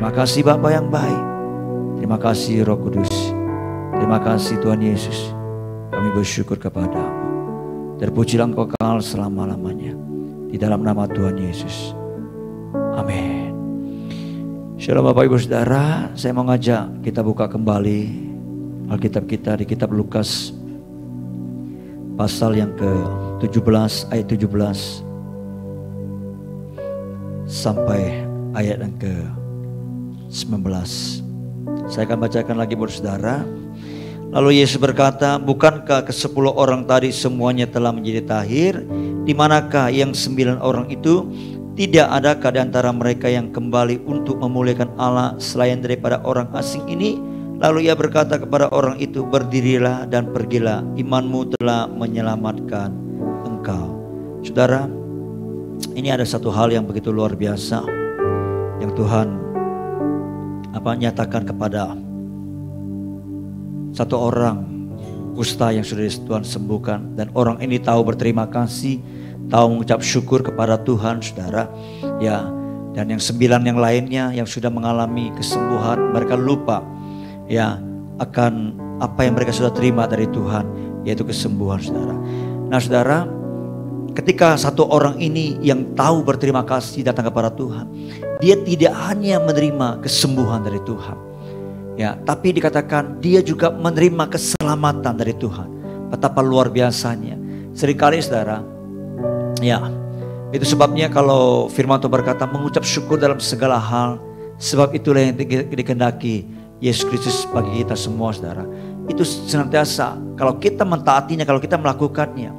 Terima kasih Bapa yang baik. Terima kasih Roh Kudus. Terima kasih Tuhan Yesus. Kami bersyukur kepadamu. Terpujilah Engkau kekal selama-lamanya. Di dalam nama Tuhan Yesus. Amin. Shalom Bapak Ibu Saudara. Saya mau ngajak kita buka kembali Alkitab kita di kitab Lukas. Pasal yang ke-17 ayat 17. Sampai ayat yang ke-19. Saya akan bacakan lagi buat saudara. Lalu Yesus berkata, bukankah ke-10 orang tadi semuanya telah menjadi tahir? Di manakah yang 9 orang itu? Tidak adakah di antara mereka yang kembali untuk memuliakan Allah selain daripada orang asing ini? Lalu ia berkata kepada orang itu, berdirilah dan pergilah, imanmu telah menyelamatkan engkau. Saudara, ini ada satu hal yang begitu luar biasa yang Tuhan nyatakan kepada satu orang kusta yang sudah Tuhan sembuhkan, dan orang ini tahu berterima kasih, tahu mengucap syukur kepada Tuhan, saudara. Ya, dan yang 9 yang lainnya yang sudah mengalami kesembuhan, mereka lupa ya akan apa yang mereka sudah terima dari Tuhan, yaitu kesembuhan, saudara. Nah, saudara, ketika satu orang ini yang tahu berterima kasih datang kepada Tuhan, dia tidak hanya menerima kesembuhan dari Tuhan, ya, tapi dikatakan dia juga menerima keselamatan dari Tuhan. Betapa luar biasanya. Seringkali saudara, ya, itu sebabnya kalau firman Tuhan berkata mengucap syukur dalam segala hal, sebab itulah yang dikehendaki Yesus Kristus bagi kita semua, saudara. Itu senantiasa kalau kita mentaatinya, kalau kita melakukannya,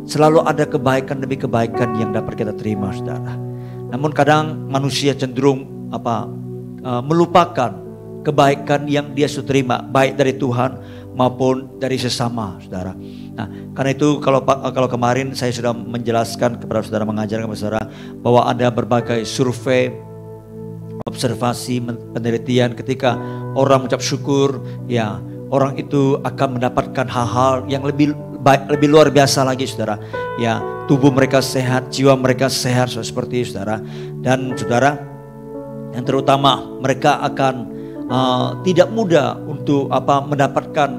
selalu ada kebaikan demi kebaikan yang dapat kita terima, saudara. Namun kadang manusia cenderung melupakan kebaikan yang dia sudah terima, baik dari Tuhan maupun dari sesama, saudara. Nah, karena itu kalau kemarin saya sudah menjelaskan kepada saudara, mengajarkan kepada saudara bahwa ada berbagai survei, observasi, penelitian, ketika orang mengucap syukur, ya, orang itu akan mendapatkan hal-hal yang lebih baik, lebih luar biasa lagi, saudara. Ya, tubuh mereka sehat, jiwa mereka sehat, seperti itu, saudara. Dan saudara, yang terutama mereka akan tidak mudah untuk mendapatkan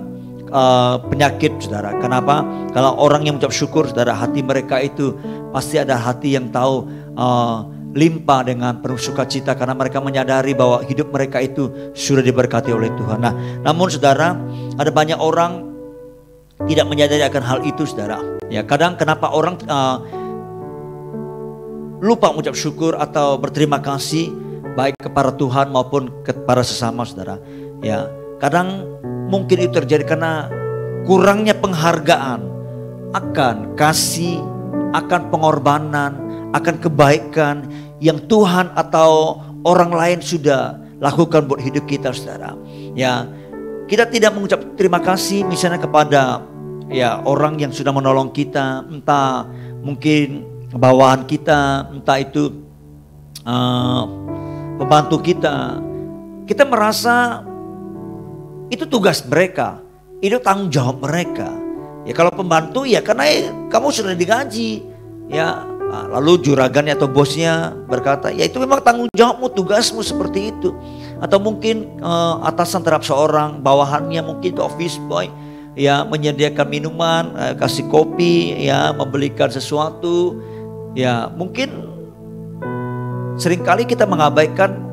penyakit, saudara. Kenapa? Kalau orang yang mengucap syukur, saudara, hati mereka itu pasti ada hati yang tahu limpah dengan penuh sukacita, karena mereka menyadari bahwa hidup mereka itu sudah diberkati oleh Tuhan. Nah, namun saudara, ada banyak orang tidak menyadari akan hal itu, saudara. Ya, kadang kenapa orang lupa mengucap syukur atau berterima kasih baik kepada Tuhan maupun kepada sesama, saudara. Ya, kadang mungkin itu terjadi karena kurangnya penghargaan akan kasih, akan pengorbanan, akan kebaikan yang Tuhan atau orang lain sudah lakukan buat hidup kita, saudara. Ya, kita tidak mengucap terima kasih misalnya kepada ya orang yang sudah menolong kita, entah mungkin bawahan kita, entah itu pembantu kita. Kita merasa itu tugas mereka, itu tanggung jawab mereka. Ya, kalau pembantu ya karena kamu sudah digaji, ya. Lalu juragannya atau bosnya berkata, ya itu memang tanggung jawabmu, tugasmu seperti itu. Atau mungkin atasan terhadap seorang bawahannya, mungkin itu office boy, ya, menyediakan minuman, kasih kopi, ya, membelikan sesuatu. Ya, mungkin seringkali kita mengabaikan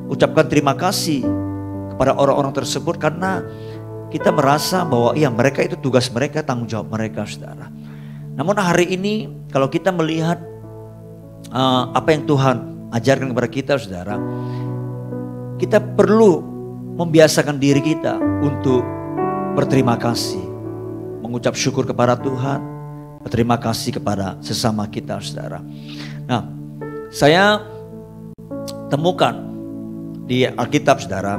ucapkan terima kasih kepada orang-orang tersebut karena kita merasa bahwa ya mereka itu tugas mereka, tanggung jawab mereka, saudara. Namun hari ini kalau kita melihat apa yang Tuhan ajarkan kepada kita, saudara, kita perlu membiasakan diri kita untuk berterima kasih, mengucap syukur kepada Tuhan, berterima kasih kepada sesama kita, saudara. Nah, saya temukan di Alkitab, saudara,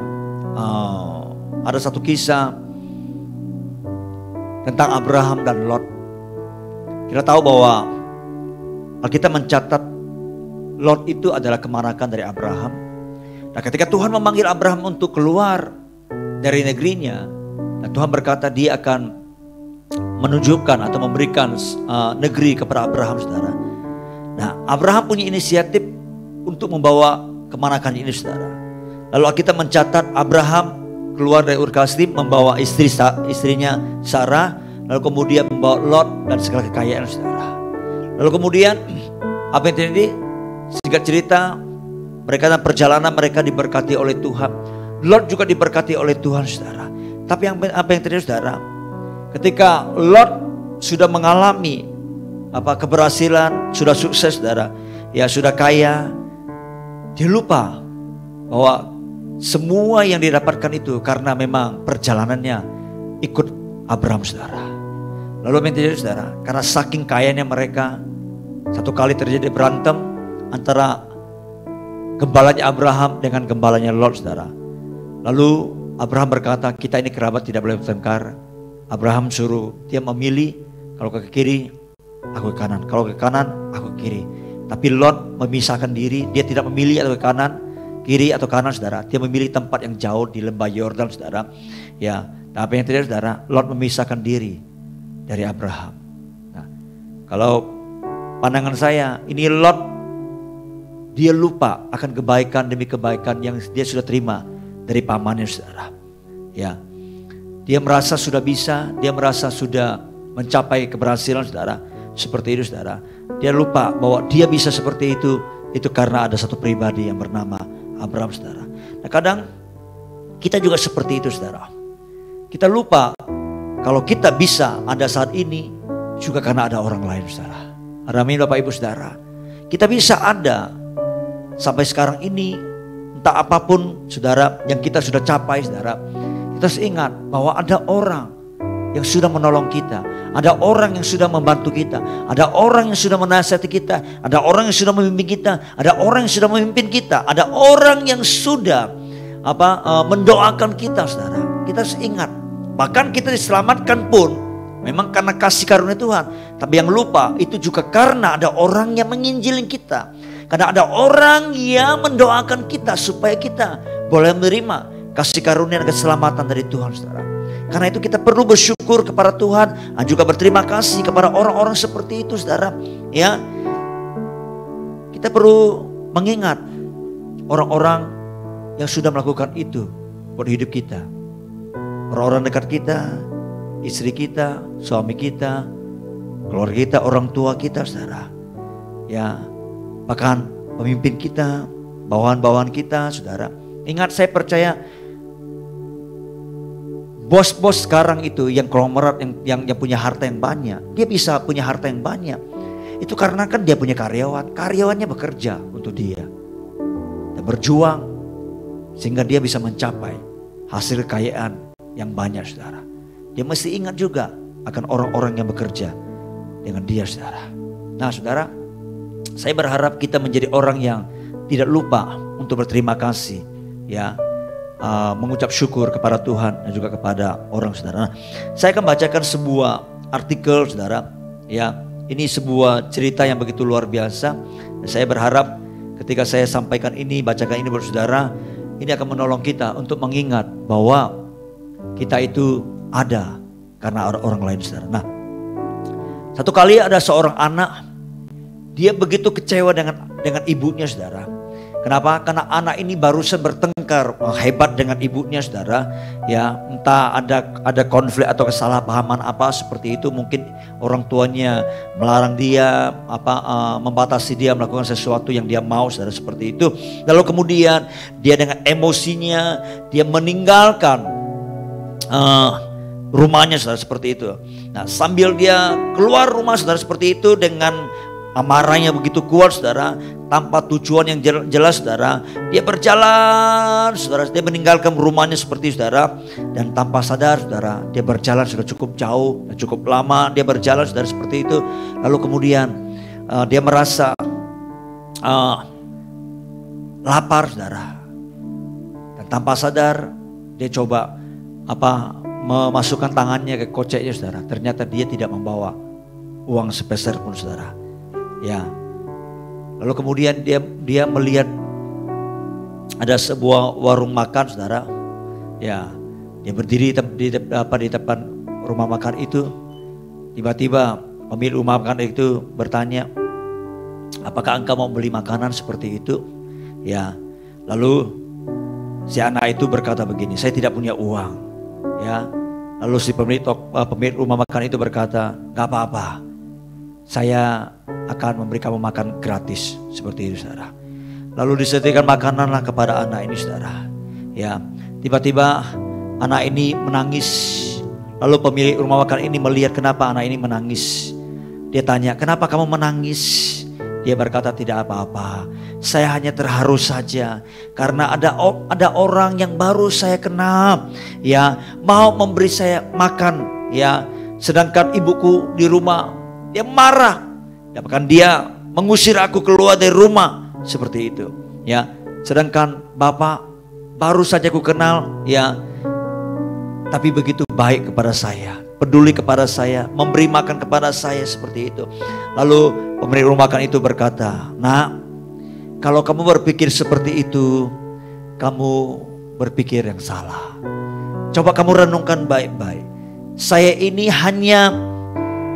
ada satu kisah tentang Abraham dan Lot. Kita tahu bahwa Alkitab mencatat Lot itu adalah kemanakan dari Abraham. Nah, ketika Tuhan memanggil Abraham untuk keluar dari negerinya, nah Tuhan berkata dia akan menunjukkan atau memberikan negeri kepada Abraham, saudara. Nah, Abraham punya inisiatif untuk membawa kemanakan ini, saudara. Lalu kita mencatat Abraham keluar dari Ur Kasdim membawa istrinya Sarah, lalu kemudian membawa Lot dan segala kekayaan, saudara. Lalu kemudian apa yang terjadi? Singkat cerita, mereka dalam perjalanan mereka diberkati oleh Tuhan. Lot juga diberkati oleh Tuhan, saudara. Tapi apa yang terjadi, saudara? Ketika Lot sudah mengalami keberhasilan, sudah sukses, saudara, ya sudah kaya, dia lupa bahwa semua yang didapatkan itu karena memang perjalanannya ikut Abraham, saudara. Lalu apa yang terjadi, saudara? Karena saking kayanya mereka, satu kali terjadi berantem antara gembalanya Abraham dengan gembalanya Lot, saudara. Lalu Abraham berkata, kita ini kerabat, tidak boleh bertengkar. Abraham suruh dia memilih, kalau ke kiri aku ke kanan, kalau ke kanan aku ke kiri. Tapi Lot memisahkan diri, dia tidak memilih atau ke kanan, kiri atau kanan, saudara. Dia memilih tempat yang jauh di lembah Yordan, saudara. Ya, tapi yang terjadi, saudara, Lot memisahkan diri dari Abraham. Nah, kalau pandangan saya, ini Lot, dia lupa akan kebaikan demi kebaikan yang dia sudah terima dari pamannya, saudara. Ya, dia merasa sudah bisa, dia merasa sudah mencapai keberhasilan, saudara. Seperti itu, saudara. Dia lupa bahwa dia bisa seperti itu karena ada satu pribadi yang bernama Abraham, saudara. Nah, kadang kita juga seperti itu, saudara. Kita lupa kalau kita bisa ada saat ini juga karena ada orang lain, saudara. Amin, Bapak Ibu, saudara. Kita bisa ada sampai sekarang ini, entah apapun, saudara, yang kita sudah capai, saudara. Kita harus ingat bahwa ada orang yang sudah menolong kita, ada orang yang sudah membantu kita, ada orang yang sudah menasihati kita, ada orang yang sudah memimpin kita, ada orang yang sudah memimpin kita, ada orang yang sudah mendoakan kita, saudara. Kita harus ingat, bahkan kita diselamatkan pun memang karena kasih karunia Tuhan, tapi yang lupa itu juga karena ada orang yang menginjilin kita, karena ada orang yang mendoakan kita supaya kita boleh menerima kasih karunia dan keselamatan dari Tuhan, saudara. Karena itu kita perlu bersyukur kepada Tuhan dan juga berterima kasih kepada orang-orang seperti itu, saudara. Ya, kita perlu mengingat orang-orang yang sudah melakukan itu buat hidup kita. Orang-orang dekat kita, istri kita, suami kita, keluarga kita, orang tua kita, saudara. Ya, bahkan pemimpin kita, bawahan-bawahan kita, saudara. Ingat, saya percaya bos-bos sekarang itu yang konglomerat, yang punya harta yang banyak, dia bisa punya harta yang banyak. Itu karena kan dia punya karyawan, karyawannya bekerja untuk dia dan berjuang sehingga dia bisa mencapai hasil kekayaan yang banyak, saudara. Dia mesti ingat juga akan orang-orang yang bekerja dengan dia, saudara. Nah, saudara, saya berharap kita menjadi orang yang tidak lupa untuk berterima kasih, ya. Mengucap syukur kepada Tuhan dan juga kepada orang, saudara. Nah, saya akan bacakan sebuah artikel, saudara. Ya, ini sebuah cerita yang begitu luar biasa. Dan saya berharap ketika saya sampaikan ini, bacakan ini buat saudara, ini akan menolong kita untuk mengingat bahwa kita itu ada karena orang lain, saudara. Nah, satu kali ada seorang anak, dia begitu kecewa dengan ibunya, saudara. Kenapa? Karena anak ini barusan bertengkar hebat dengan ibunya, saudara. Ya, entah ada konflik atau kesalahpahaman apa seperti itu. Mungkin orang tuanya melarang dia, membatasi dia melakukan sesuatu yang dia mau, saudara, seperti itu. Lalu kemudian dia dengan emosinya dia meninggalkan rumahnya, saudara, seperti itu. Nah, sambil dia keluar rumah, saudara, seperti itu dengan amarahnya begitu kuat, saudara, tanpa tujuan yang jelas, saudara. Dia berjalan, saudara, dia meninggalkan rumahnya seperti, saudara, dan tanpa sadar, saudara, dia berjalan sudah cukup jauh dan cukup lama. Dia berjalan, saudara, seperti itu. Lalu kemudian dia merasa lapar, saudara, dan tanpa sadar dia coba memasukkan tangannya ke koceknya, saudara. Ternyata dia tidak membawa uang sepeser pun, saudara. Ya, lalu kemudian dia melihat ada sebuah warung makan, saudara. Ya, dia berdiri di depan rumah makan itu. Tiba-tiba pemilik rumah makan itu bertanya, apakah engkau mau beli makanan seperti itu? Ya, lalu Si anak itu berkata begini, saya tidak punya uang. Ya, lalu si pemilik rumah makan itu berkata, gak apa-apa, saya akan memberi kamu makan gratis. Seperti itu, saudara. Lalu disediakan makananlah kepada anak ini, saudara. Ya, tiba-tiba anak ini menangis. Lalu pemilik rumah makan ini melihat kenapa anak ini menangis. Dia tanya, kenapa kamu menangis? Dia berkata, tidak apa-apa, saya hanya terharu saja karena ada orang yang baru saya kenal, ya, mau memberi saya makan, ya, sedangkan ibuku di rumah dia marah, ya, bahkan dia mengusir aku keluar dari rumah, seperti itu, ya. Sedangkan bapak baru saja aku kenal, ya, tapi begitu baik kepada saya, peduli kepada saya, memberi makan kepada saya, seperti itu. Lalu pemilik rumah makan itu berkata, nak, kalau kamu berpikir seperti itu, kamu berpikir yang salah. Coba kamu renungkan baik-baik. Saya ini hanya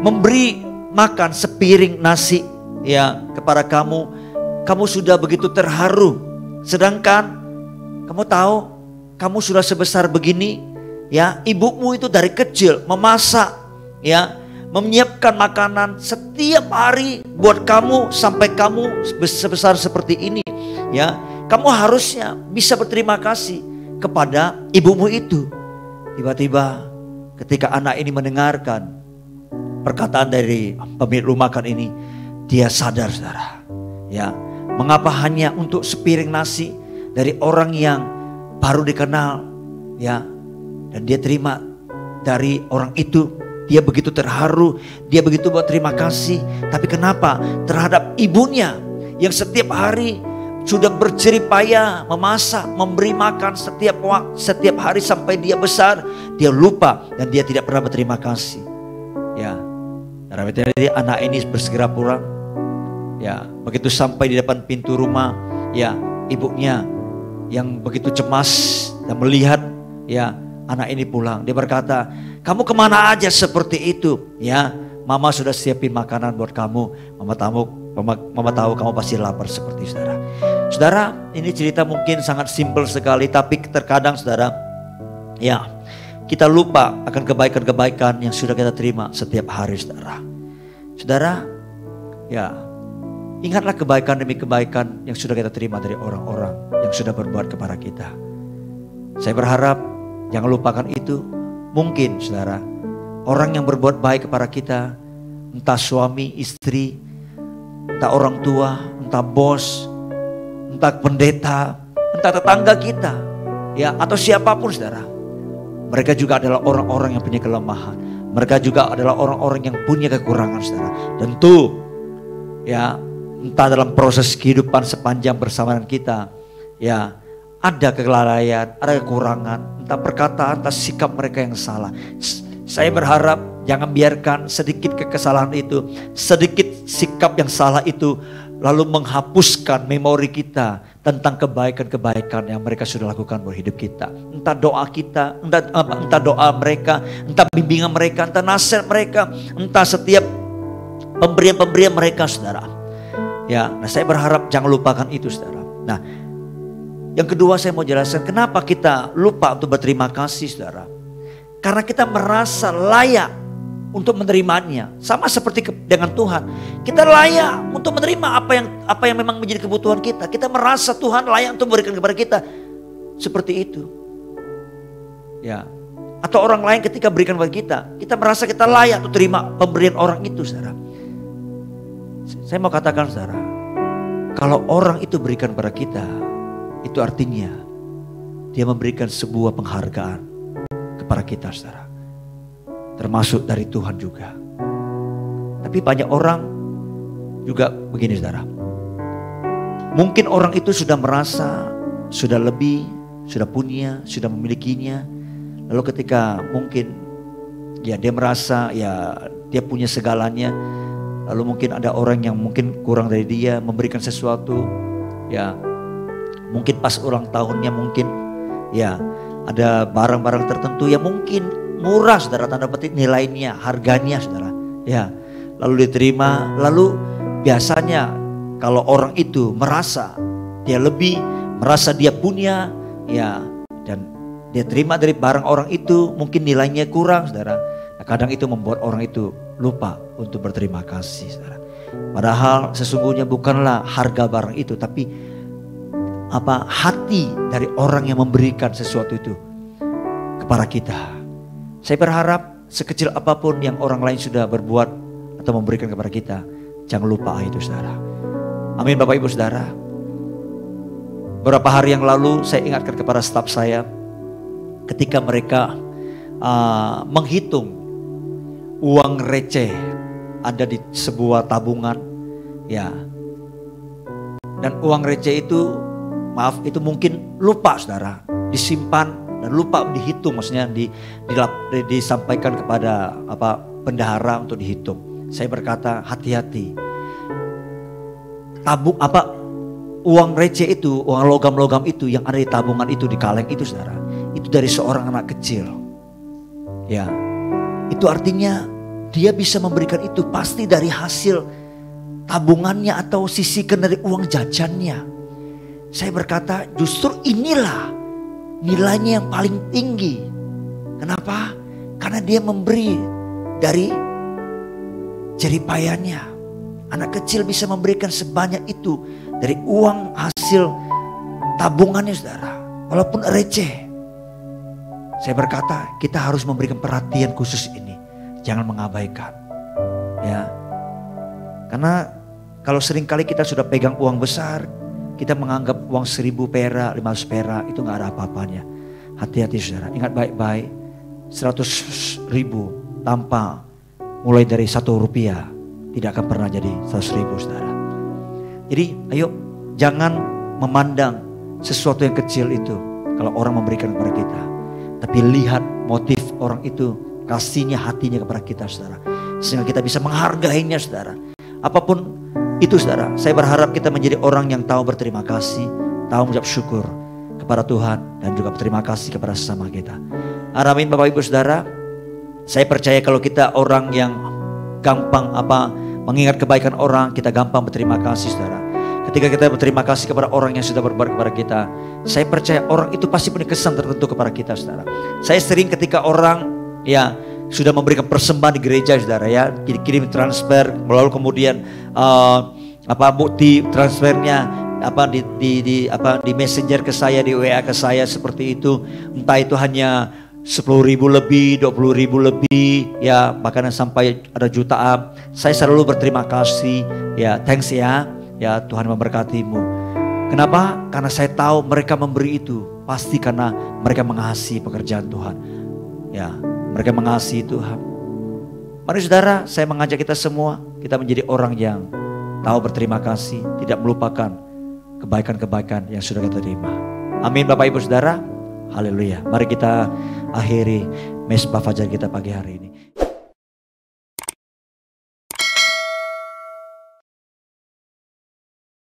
memberi makan sepiring nasi, ya, kepada kamu. Kamu sudah begitu terharu. Sedangkan kamu tahu, kamu sudah sebesar begini, ya, ibumu itu dari kecil memasak, ya, menyiapkan makanan setiap hari buat kamu sampai kamu sebesar seperti ini, ya. Kamu harusnya bisa berterima kasih kepada ibumu itu. Tiba-tiba ketika anak ini mendengarkan perkataan dari pemilik rumah makan ini, dia sadar, saudara, ya, mengapa hanya untuk sepiring nasi dari orang yang baru dikenal, ya, dan dia terima dari orang itu. Dia begitu terharu, dia begitu berterima kasih. Tapi kenapa terhadap ibunya yang setiap hari sudah berjerih payah memasak, memberi makan setiap hari sampai dia besar, dia lupa dan dia tidak pernah berterima kasih. Ya, jadi anak ini bersegera pulang. Ya, begitu sampai di depan pintu rumah, ya, ibunya yang begitu cemas dan melihat, ya, anak ini pulang. Dia berkata, kamu kemana aja seperti itu? Ya, mama sudah siapin makanan buat kamu. Mama tahu kamu pasti lapar, seperti saudara. Saudara, ini cerita mungkin sangat simpel sekali, tapi terkadang saudara, ya, kita lupa akan kebaikan-kebaikan yang sudah kita terima setiap hari, saudara. Saudara, ya, ingatlah kebaikan demi kebaikan yang sudah kita terima dari orang-orang yang sudah berbuat kepada kita. Saya berharap jangan lupakan itu. Mungkin saudara, orang yang berbuat baik kepada kita, entah suami, istri, entah orang tua, entah bos, entah pendeta, entah tetangga kita, ya, atau siapapun saudara. Mereka juga adalah orang-orang yang punya kelemahan. Mereka juga adalah orang-orang yang punya kekurangan, saudara. Tentu, ya, entah dalam proses kehidupan sepanjang bersama dengan kita, ya, ada kelalaian, ada kekurangan, entah perkataan, entah sikap mereka yang salah. Saya berharap jangan biarkan sedikit kesalahan itu, sedikit sikap yang salah itu lalu menghapuskan memori kita tentang kebaikan-kebaikan yang mereka sudah lakukan buat hidup kita. Entah doa kita, entah doa mereka, entah bimbingan mereka, entah nasihat mereka, entah setiap pemberian-pemberian mereka, saudara. Ya, nah saya berharap jangan lupakan itu, saudara. Nah, yang kedua saya mau jelaskan kenapa kita lupa untuk berterima kasih, saudara. Karena kita merasa layak untuk menerimanya. Sama seperti dengan Tuhan. Kita layak untuk menerima apa yang memang menjadi kebutuhan kita. Kita merasa Tuhan layak untuk memberikan kepada kita. Seperti itu. Ya. Atau orang lain ketika berikan kepada kita, kita merasa kita layak untuk terima pemberian orang itu, saudara. Saya mau katakan, saudara, kalau orang itu berikan kepada kita, itu artinya dia memberikan sebuah penghargaan kepada kita, saudara. Termasuk dari Tuhan juga. Tapi banyak orang juga begini, saudara. Mungkin orang itu sudah merasa, sudah lebih, sudah punya, sudah memilikinya. Lalu ketika mungkin ya dia merasa ya dia punya segalanya. Lalu mungkin ada orang yang mungkin kurang dari dia memberikan sesuatu, ya. Mungkin pas ulang tahunnya mungkin ya ada barang-barang tertentu yang mungkin murah, saudara, tanda petik nilainya, harganya, saudara. Ya, lalu diterima. Lalu biasanya kalau orang itu merasa dia lebih, merasa dia punya, ya, dan dia terima dari barang orang itu mungkin nilainya kurang, saudara. Nah, kadang itu membuat orang itu lupa untuk berterima kasih, saudara. Padahal sesungguhnya bukanlah harga barang itu, tapi hati dari orang yang memberikan sesuatu itu kepada kita. Saya berharap sekecil apapun yang orang lain sudah berbuat atau memberikan kepada kita, jangan lupa itu, saudara. Amin, Bapak Ibu Saudara. Beberapa hari yang lalu saya ingatkan kepada staf saya, ketika mereka menghitung uang receh ada di sebuah tabungan, ya, dan uang receh itu, maaf, itu mungkin lupa, saudara, disimpan dan lupa dihitung, maksudnya disampaikan kepada bendahara untuk dihitung. Saya berkata, hati-hati. Uang receh itu, uang logam-logam itu yang ada di tabungan itu, di kaleng itu, saudara, itu dari seorang anak kecil. Ya, itu artinya dia bisa memberikan itu pasti dari hasil tabungannya atau sisihkan dari uang jajannya. Saya berkata, justru inilah nilainya yang paling tinggi. Kenapa? Karena dia memberi dari jeripayanya. Anak kecil bisa memberikan sebanyak itu dari uang hasil tabungannya, saudara, walaupun receh. Saya berkata, kita harus memberikan perhatian khusus ini, jangan mengabaikan, ya. Karena kalau seringkali kita sudah pegang uang besar, kita menganggap uang 1000 perak, 500 perak itu nggak ada apa-apanya. Hati-hati, saudara, ingat baik-baik, 100.000 tanpa mulai dari 1 rupiah tidak akan pernah jadi 100.000, saudara. Jadi ayo jangan memandang sesuatu yang kecil itu kalau orang memberikan kepada kita, tapi lihat motif orang itu, kasihnya, hatinya kepada kita, saudara, sehingga kita bisa menghargainya, saudara. Apapun itu, saudara, saya berharap kita menjadi orang yang tahu berterima kasih, tahu mengucap syukur kepada Tuhan, dan juga berterima kasih kepada sesama kita. Amin, Bapak Ibu Saudara. Saya percaya kalau kita orang yang gampang mengingat kebaikan orang, kita gampang berterima kasih, saudara. Ketika kita berterima kasih kepada orang yang sudah berbuat kepada kita, saya percaya orang itu pasti punya kesan tertentu kepada kita, saudara. Saya sering ketika orang ya sudah memberikan persembahan di gereja, saudara, ya, kirim transfer, lalu kemudian bukti transfernya di messenger ke saya, di WA ke saya seperti itu, entah itu hanya 10.000 lebih, 20.000 lebih, ya, bahkan sampai ada jutaan. Saya selalu berterima kasih, ya, thanks ya Tuhan memberkatimu. Kenapa? Karena saya tahu mereka memberi itu pasti karena mereka mengasihi pekerjaan Tuhan, ya, mereka mengasihi Tuhan. Mari, saudara, saya mengajak kita semua, kita menjadi orang yang tahu berterima kasih, tidak melupakan kebaikan-kebaikan yang sudah kita terima. Amin, Bapak Ibu Saudara. Haleluya. Mari kita akhiri mesbah fajar kita pagi hari ini.